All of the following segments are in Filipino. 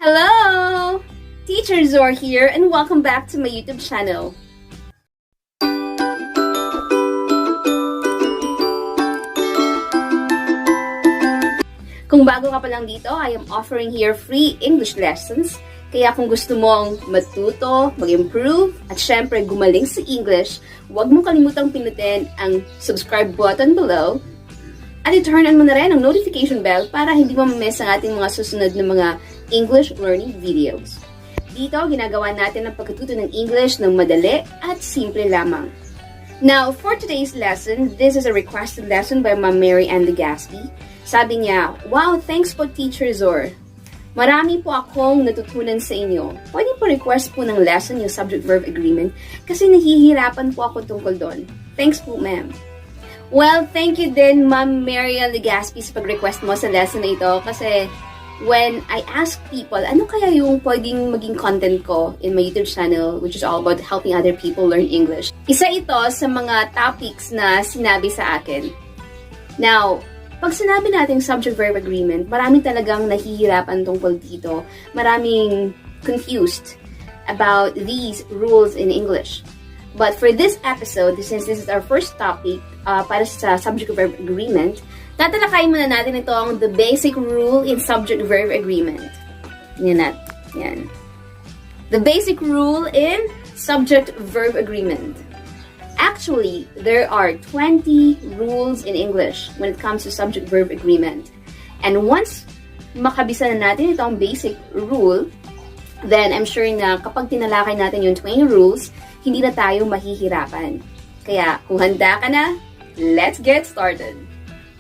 Hello! Teacher Zor here and welcome back to my YouTube channel. Kung bago ka pa lang dito, I am offering here free English lessons. Kaya kung gusto mong matuto, mag-improve, at syempre gumaling sa English, huwag mong kalimutang pinutin ang subscribe button below at i-turn on mo na rin ang notification bell para hindi mo ma-miss ang ating mga susunod na mga English learning videos. Dito, ginagawa natin ang pagkatuto ng English ng madali at simple lamang. Now, for today's lesson, this is a requested lesson by Ma'am Mary Ann Legaspi. Sabi niya, "Wow, thanks po Teacher Zor. Marami po akong natutunan sa inyo. Pwede po request po ng lesson yung subject-verb agreement kasi nahihirapan po ako tungkol doon. Thanks po, ma'am." Well, thank you din, Ma'am Mary Ann Legaspi, sa pag-request mo sa lesson na ito kasi when I ask people, ano kaya yung pwedeng maging content ko in my YouTube channel, which is all about helping other people learn English. Isa ito sa mga topics na sinabi sa akin. Now, pag sinabi natin subject-verb agreement, marami talagang nahihirapan tungkol dito. Maraming confused about these rules in English. But for this episode, since this is our first topic para sa subject-verb agreement, tatalakayin muna natin itong the basic rule in subject-verb agreement. Yan. The basic rule in subject-verb agreement. Actually, there are 20 rules in English when it comes to subject-verb agreement. And once makabisa na natin itong basic rule, then I'm sure na kapag tinalakay natin yung 20 rules, hindi na tayo mahihirapan. Kaya kung handa ka na, let's get started!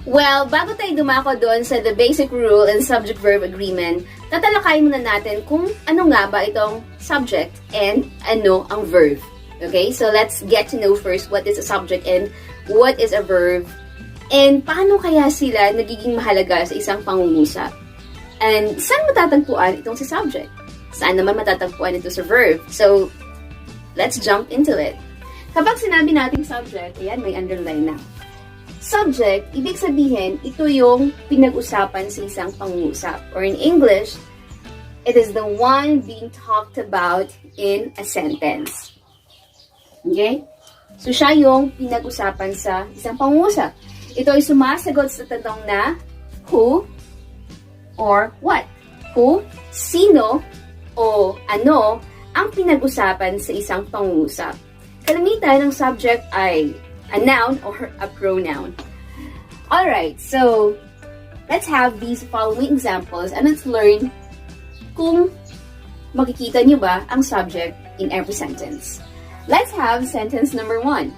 Well, bago tayo dumako doon sa the basic rule and subject-verb agreement, tatalakayin muna natin kung ano nga ba itong subject and ano ang verb. Okay, so let's get to know first what is a subject and what is a verb and paano kaya sila nagiging mahalaga sa isang pangungusap. And saan matatagpuan itong si subject? Saan naman matatagpuan ito sa verb? So, let's jump into it. Kapag sinabi nating subject, ayan, may underline na. Subject, ibig sabihin, ito yung pinag-usapan sa isang pangungusap. Or in English, it is the one being talked about in a sentence. Okay? So, siya yung pinag-usapan sa isang pangungusap. Ito ay sumasagot sa tanong na who or what. Who, sino, o ano ang pinag-usapan sa isang pangungusap. Kalimitan ng subject ay a noun or a pronoun. Alright, so let's have these following examples and let's learn kung makikita nyo ba ang subject in every sentence. Let's have sentence number 1.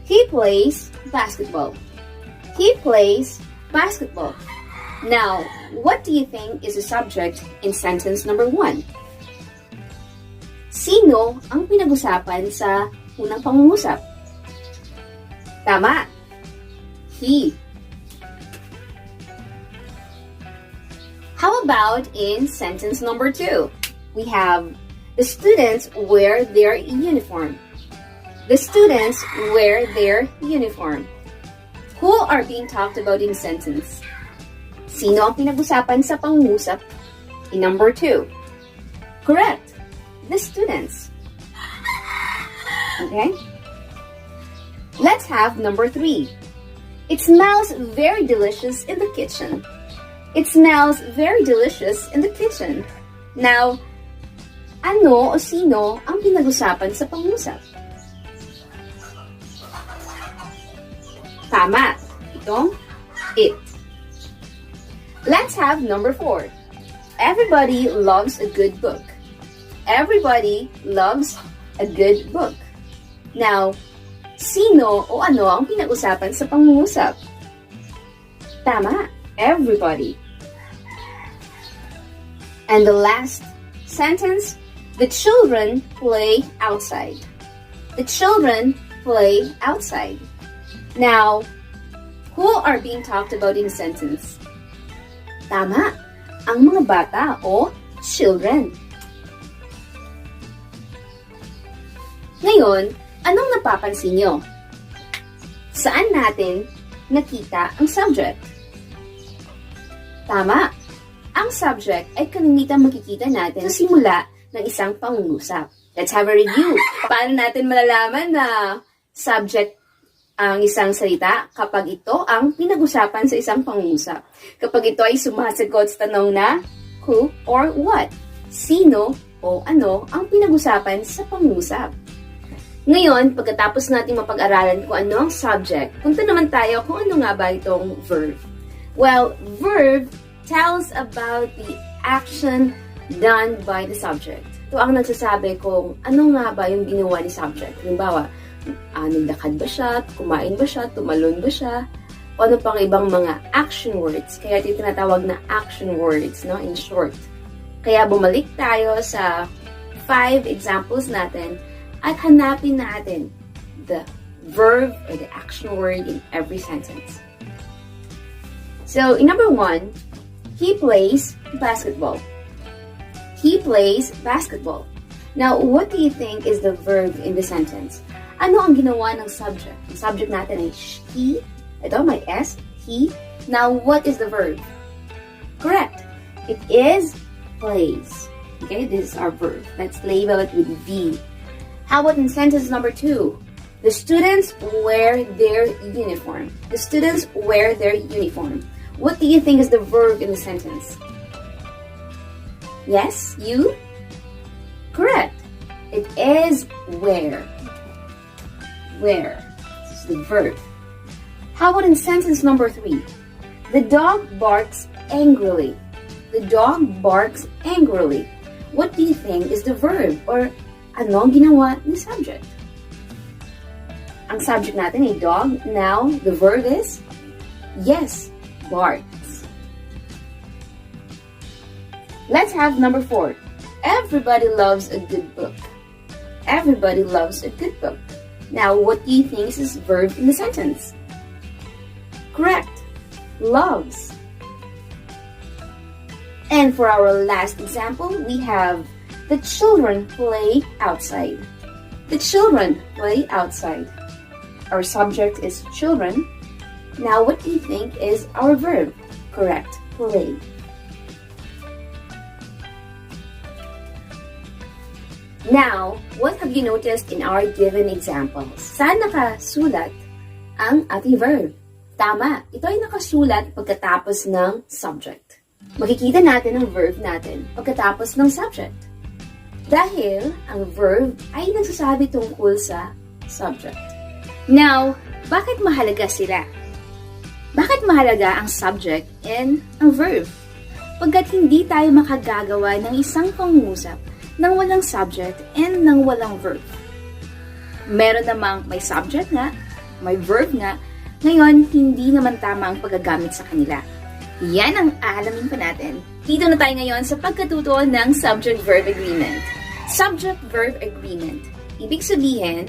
He plays basketball. He plays basketball. Now, what do you think is the subject in sentence number 1? Sino ang pinag-usapan sa unang pangungusap? Tama. He. How about in sentence number 2? We have the students wear their uniform. The students wear their uniform. Who are being talked about in sentence? Sino ang pinag-usapan sa pangungusap in number 2? Correct. The students. Okay? Let's have number 3. It smells very delicious in the kitchen. It smells very delicious in the kitchen. Now, ano o sino ang pinag-usapan sa pangungusap? Tama. Itong it. Let's have number 4. Everybody loves a good book. Everybody loves a good book. Now, sino o ano ang pinag-usapan sa pangungusap? Tama. Everybody. And the last sentence, the children play outside. The children play outside. Now, who are being talked about in the sentence? Tama, ang mga bata o children. Ngayon, anong napapansin nyo? Saan natin nakita ang subject? Tama, Ang subject ay kalimitang makikita natin sa simula ng isang pangungusap. Let's have a review. Paano natin malalaman na subject ang isang salita kapag ito ang pinag-usapan sa isang pangungusap? Kapag ito ay sumasagot sa tanong na who or what? Sino o ano ang pinag-usapan sa pangungusap? Ngayon, pagkatapos natin mapag-aralan kung ano ang subject, punta naman tayo kung ano nga ba itong verb. Well, verb tells about the action done by the subject. Ito ang nagsasabi kung ano nga ba yung ginawa ni subject. Halimbawa, naglakad ba siya, kumain ba siya, tumalon ba siya, o ano pang ibang mga action words. Kaya ito tinatawag na action words, no, in short. Kaya bumalik tayo sa 5 examples natin at hanapin natin the verb or the action word in every sentence. So, in number 1, he plays basketball. He plays basketball. Now, what do you think is the verb in the sentence? Ano ang ginawa ng subject? Ang subject natin ay he. Ito, may S. He. Now, what is the verb? Correct. It is plays. Okay, this is our verb. Let's label it with V. How about in sentence number 2? The students wear their uniform. The students wear their uniform. What do you think is the verb in the sentence? Yes, you? Correct. It is wear. Wear. This is the verb. How about in sentence number 3? The dog barks angrily. The dog barks angrily. What do you think is the verb or ano ang ginawa ni subject? Ang subject natin ay dog. Now, the verb is yes, barks. Let's have number 4. Everybody loves a good book. Everybody loves a good book. Now, what do you think is this verb in the sentence? Correct. Loves. And for our last example, we have the children play outside. The children play outside. Our subject is children. Now, what do you think is our verb? Correct. Play. Now, what have you noticed in our given examples? Saan nakasulat ang ating verb? Tama, ito ay nakasulat pagkatapos ng subject. Makikita natin ang verb natin pagkatapos ng subject. Dahil ang verb ay nagsasabi tungkol sa subject. Now, bakit mahalaga sila? Bakit mahalaga ang subject and ang verb? Pagkat hindi tayo makagagawa ng isang pangungusap nang walang subject and nang walang verb. Meron namang may subject nga, may verb nga, ngayon hindi naman tama ang paggagamit sa kanila. Yan ang aalamin pa natin. Dito na tayo ngayon sa pagkatuto ng Subject-Verb Agreement. Subject-Verb Agreement. Ibig sabihin,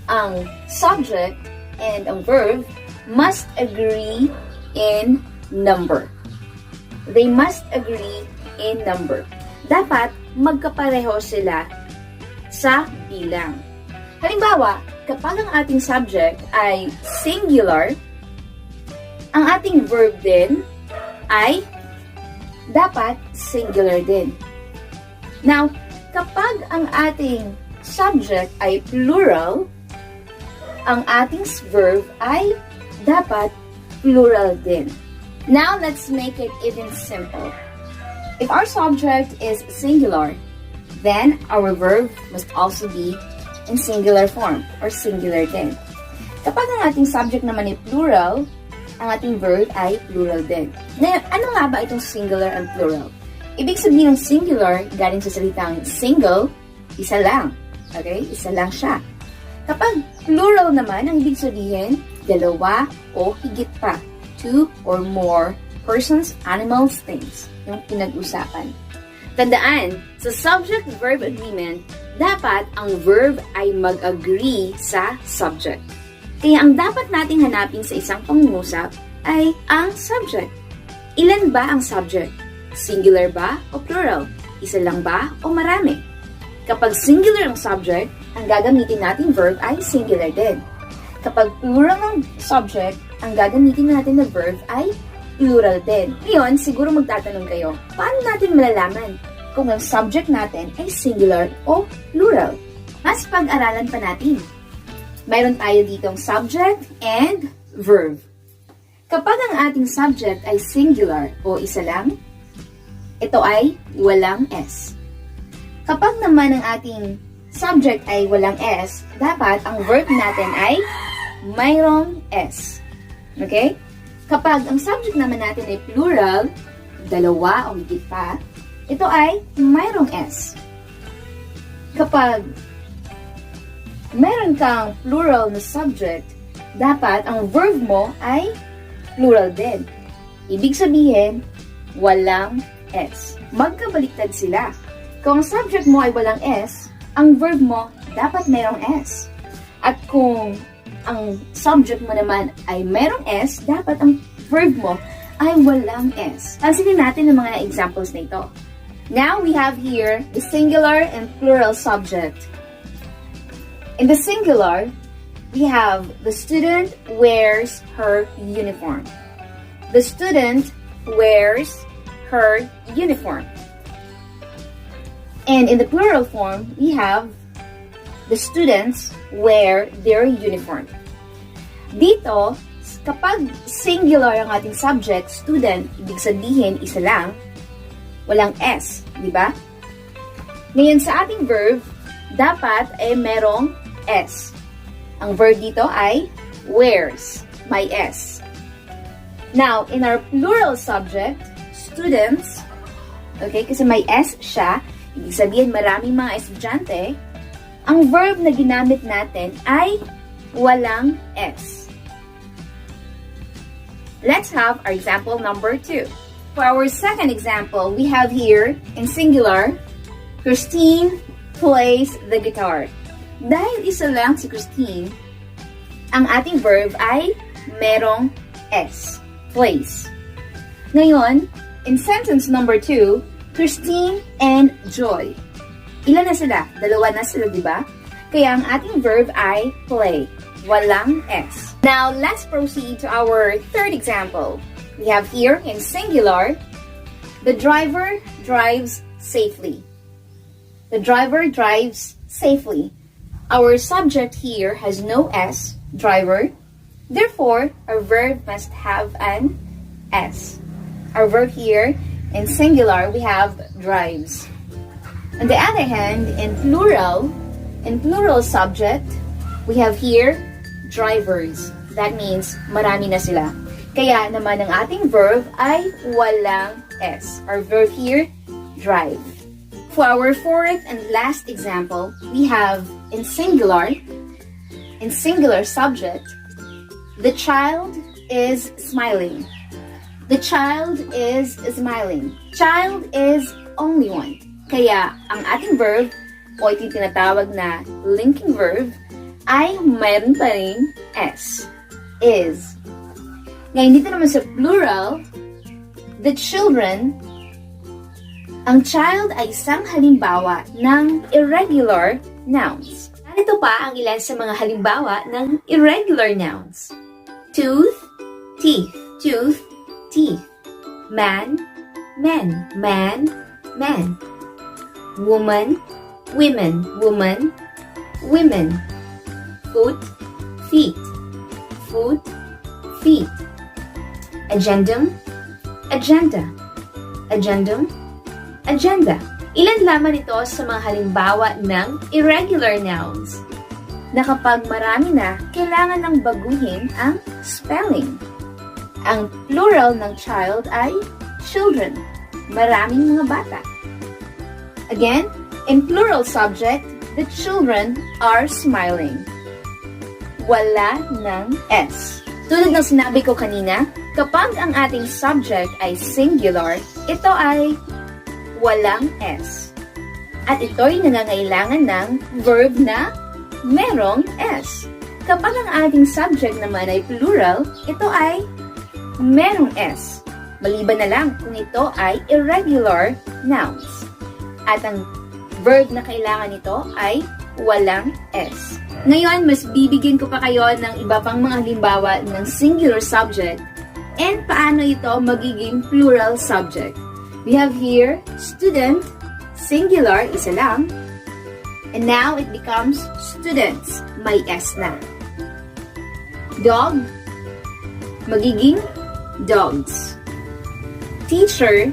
ang subject and ang verb must agree in number. They must agree in number. Dapat magkapareho sila sa bilang. Halimbawa, kapag ang ating subject ay singular, ang ating verb din ay dapat singular din. Now, kapag ang ating subject ay plural, ang ating verb ay dapat plural din. Now, let's make it even simple. If our subject is singular, then our verb must also be in singular form or singular din. Kapag ang ating subject naman ay plural, ang ating verb ay plural din. Ngayon, ano nga ba itong singular and plural? Ibig sabihin ng singular, galing sa salitang single, isa lang. Okay? Isa lang siya. Kapag plural naman, ang ibig sabihin, dalawa o higit pa. 2 or more persons, animals, things. Yung pinag-usapan. Tandaan, sa subject-verb agreement, dapat ang verb ay mag-agree sa subject. Kaya ang dapat nating hanapin sa isang pangungusap ay ang subject. Ilan ba ang subject? Singular ba o plural? Isa lang ba o marami? Kapag singular ang subject, ang gagamitin nating verb ay singular din. Kapag plural ang subject, ang gagamitin natin na verb ay plural din. Ngayon, siguro magtatanong kayo, paano natin malalaman kung ang subject natin ay singular o plural? Mas pag-aralan pa natin. Mayroon tayo ditong subject and verb. Kapag ang ating subject ay singular o isa lang, ito ay walang S. Kapag naman ang ating subject ay walang S, dapat ang verb natin ay mayroong S. Okay? Kapag ang subject naman natin ay plural, dalawa o higit pa, ito ay mayroong S. Kapag meron kang plural na subject, dapat ang verb mo ay plural din. Ibig sabihin, walang S. Magkabaliktad sila. Kung ang subject mo ay walang S, ang verb mo dapat mayroong S. At kung ang subject mo naman ay mayroong S, dapat ang verb mo ay walang S. Pansinin natin ang mga examples na ito. Now we have here the singular and plural subject. In the singular, we have the student wears her uniform. The student wears her uniform. And in the plural form, we have the students wear their uniform. Dito, kapag singular ang ating subject, student, ibig sabihin isa lang, walang S, di ba? Ngayon sa ating verb, dapat ay merong S. Ang verb dito ay wears, may S. Now, in our plural subject, students, okay, kasi may S siya, ibig sabihin maraming mga estudyante, ang verb na ginamit natin ay walang S. Let's have our example number 2. For our second example, we have here, in singular, Christine plays the guitar. Dahil isa lang si Christine, ang ating verb ay merong S. Plays. Ngayon, in sentence number 2, Christine and Joy. Ilan na sila? Dalawa na sila, di ba? Kaya ang ating verb ay play. Walang S. Now, let's proceed to our third example. We have here in singular, the driver drives safely. The driver drives safely. Our subject here has no S, driver. Therefore, our verb must have an S. Our verb here, in singular, we have drives. On the other hand, in plural subject, we have here drivers. That means marami na sila. Kaya naman ang ating verb ay walang S. Our verb here, drive. For our fourth and last example, we have in singular subject, the child is smiling. The child is smiling. Child is only one. Kaya ang ating verb o ito tinatawag na linking verb ay mayroon pa rin S. Is. Ngayon dito naman sa plural, the children, ang child ay isang halimbawa ng irregular nouns. Narito pa ang ilan sa mga halimbawa ng irregular nouns. Tooth, teeth. Tooth, teeth. Man, men. Man, man. Woman, women. Woman, women. Foot, feet. Foot, feet. Agendum, agenda. Agendum, agenda. Ilan lamang ito sa mga halimbawa ng irregular nouns na kapag marami na, kailangan ng baguhin ang spelling. Ang plural ng child ay children. Maraming mga bata. Again, in plural subject, the children are smiling. Wala ng S. Tulad ng sinabi ko kanina, kapag ang ating subject ay singular, ito ay walang S. At ito'y nangangailangan ng verb na merong S. Kapag ang ating subject naman ay plural, ito ay merong S. Maliban na lang kung ito ay irregular nouns. At ang verb na kailangan nito ay walang S. Ngayon, mas bibigyan ko pa kayo ng iba pang mga halimbawa ng singular subject And paano ito magiging plural subject? We have here student, singular, isa lang. And now it becomes students, may S na. Dog, magiging dogs. Teacher,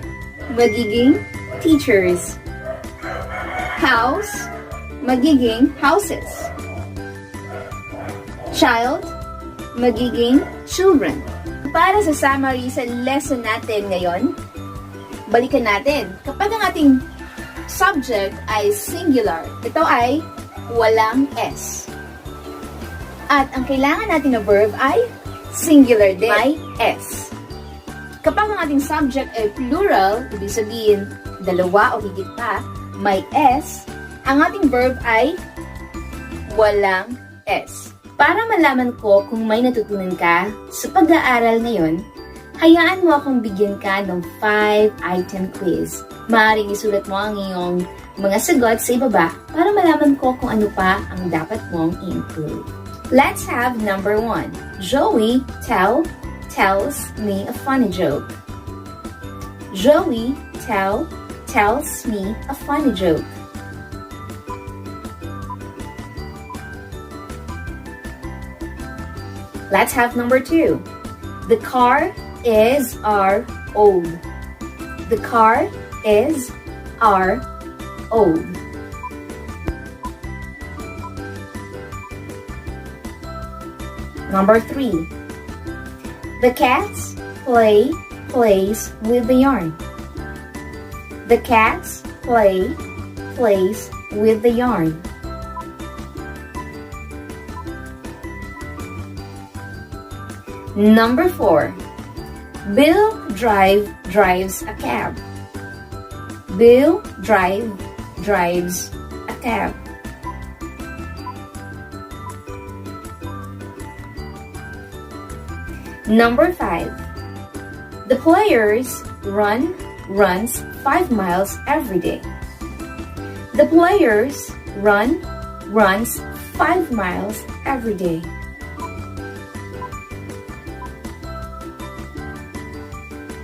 magiging teachers. House, magiging houses. Child, magiging children. Para sa summary sa lesson natin ngayon, balikan natin. Kapag ang ating subject ay singular, ito ay walang S. At ang kailangan natin na verb ay singular din, may S. Kapag ang ating subject ay plural, ibig sabihin dalawa o higit pa, may S, ang ating verb ay walang S. Para malaman ko kung may natutunan ka sa pag-aaral ngayon, hayaan mo akong bigyan ka ng 5-item quiz. Maaaring isulat mo ang iyong mga sagot sa ibaba para malaman ko kung ano pa ang dapat mong i-improve. Let's have number 1. Joey tells me a funny joke. Joey tells me a funny joke. Let's have number 2. The car is our old. The car is our old. Number 3. The cats plays with the yarn. The cats plays with the yarn. Number 4. Bill drives a cab. Bill drives a cab. Number 5. The players runs 5 miles every day. The players runs 5 miles every day.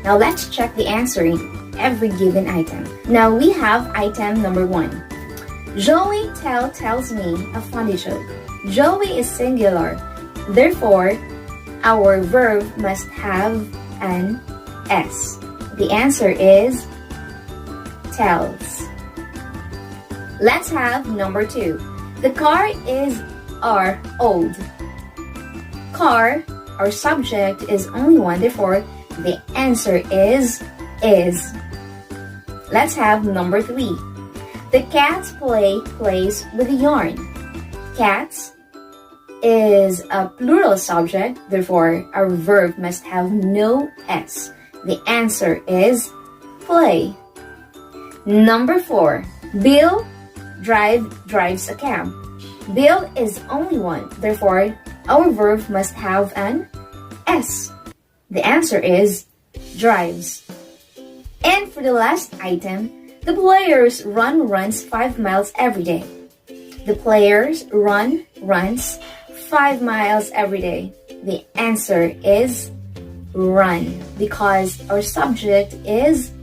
Now let's check the answer in every given item. Now we have item number 1. Joey tells me a funny joke. Joey is singular. Therefore, our verb must have an S. The answer is tells. Let's have number 2. The car is our old. Car, our subject, is only one, therefore the answer is. Let's have number 3. The cats plays with the yarn. Cats is a plural subject, therefore our verb must have no S. The answer is play. Number 4. Bill drives a cab. Bill is only one, therefore our verb must have an S. The answer is drives. And for the last item, the players runs 5 miles every day. The players runs 5 miles every day. The answer is run because our subject is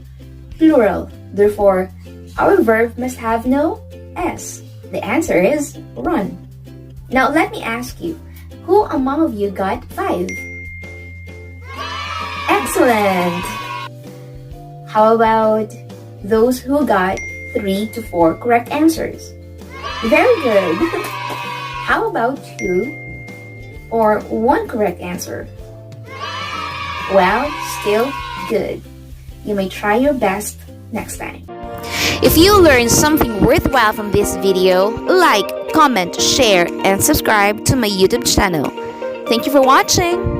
plural. Therefore, our verb must have no S. The answer is run. Now let me ask you, who among of you got 5? Excellent! How about those who got 3 to 4 correct answers? Very good! How about 2 or 1 correct answer? Well, still good. You may try your best next time. If you learned something worthwhile from this video, like, comment, share, and subscribe to my YouTube channel. Thank you for watching!